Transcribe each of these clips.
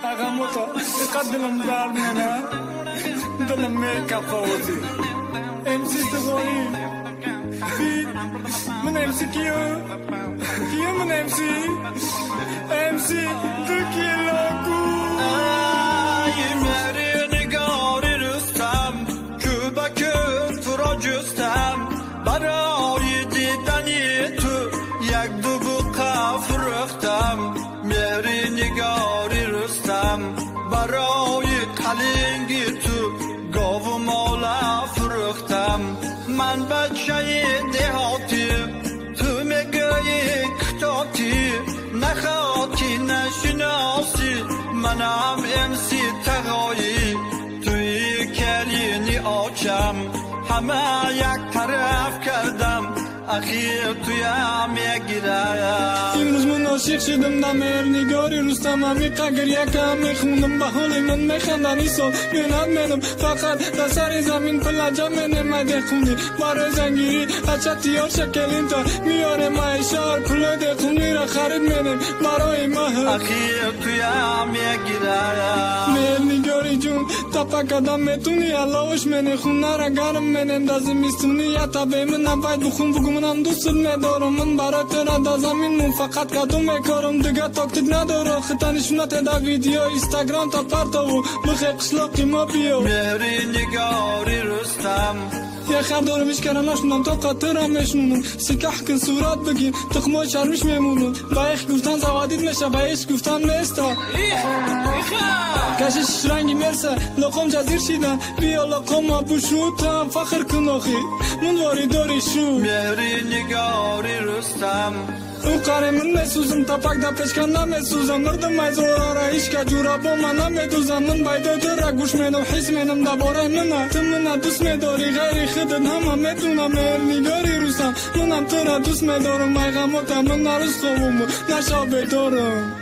اغموتا قدلم دارنا دلم ميكافوتي امسي تغوي بيت من امسي كيو من امسي تكيلوكو مری نگاری رستم کوبا تو را جستم برای دیدنی تو یک دو بوقا فرختم مری نگاری رستم برای قلنگی تو گاو مالا فرختم من بچه دهاتی تو میگویی کتاتی نخواتی نشناسی منم امسی تغایی توی کلینی آچم همه یک طرف کردم اخیر توی هم میگیرم امروز من عاشق شدم نمیر نگاری رستم عمیقا گریه که هم میخوندم به حال من میخندن ایسان میند منم فقط در سر زمین پلجم نمیده خونی برای زنگیری اچه تیار شکلین تا میاره مایشار پلو ده خونی را خرید منم برای ماه اخیر توی هم میگیرم میر نگاری جون تپا کدام میتونی علاوش منه خونه را گرم منه دازی میستونی یا تبه من نباید بخون بگو منم دوست ندارم من برای تیرا دا زمین من فقط کدوم میکارم دیگه تاکتیک نداره خطا نشونت دا ویدیو اینستاگرام تا پرتاو بخی قشلاقی ما بیو مری نگاری رستم یه خر دارمش کرناش منم تا قطرم میشنونم سکح کن صورت بگیم تخمای شرمش میمونم با ایخ گفتن زوادید میشه با ایش گفتن میستا کشش رنگی مرسه لقم جزیر شیدن بیا لقم ما بشوتم فخر کن آخی من واری داری شو مری نگاری رستم او قره من میسوزم تا پک دا پشکن نمیسوزم مردم میزورا را ایش که جورا با من نمیدوزم من بایدو در را گوش مینم حیث مینم دا باره منه تو منه دوست میداری غیری خودت همه میدونم میر نگاری رستم منم تو را دوست میدارم مای غموتا من نروز خوبم نشا بیدارم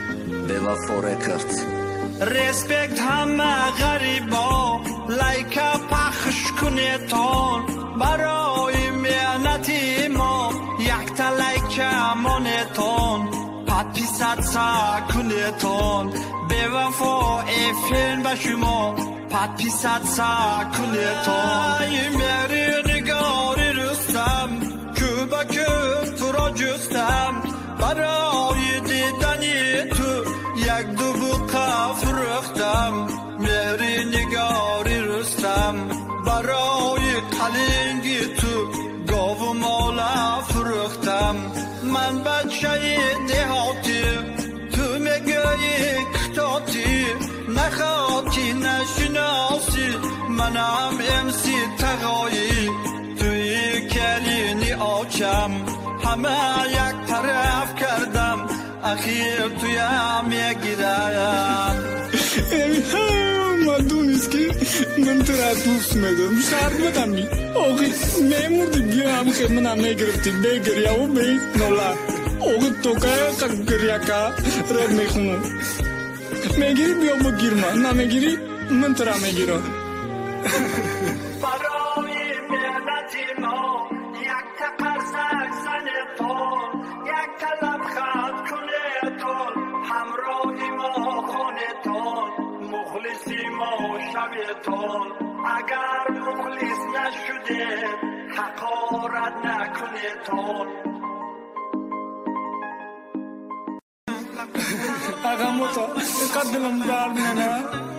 به وفا رکرد رسپکت همه غریبا لایکا پخش کنیتان برای مهنتی ما یک تا لایکا مانتان پادپیسات سا کنیتان به وفا افین با شما پادپیسات سا کنیتان مری نگاری رستم کوبا تو را جستم برای دیدنی تو یک دو بوقا فرختم مری نگاری رستم برای قلنگی تو گاو مالا فرختم من بچه دهاتی تو میگویی کتاتی نخواتی نشناسی منم امسی تغایی توی کلینی آچم همه یک طرف کردم اخیر توی هم میگیرم مدونیست که من تو را دوست میدارم شرط بدم بی آقی میموردی بیا هم خیلی من هم میگرفتی بگریا و بی نولا آقی تو که گریا که رد میخونم میگیری بیا بگیر من نمیگیری من تو را میگیرم برای مهنتی ما یک تقرسک زنتون یک کلم خط کنتون همراهی ما خونتون مخلصی ما شبتون اگر مخلص نشده حقارت نکنتون اغموتا قدلم دارنا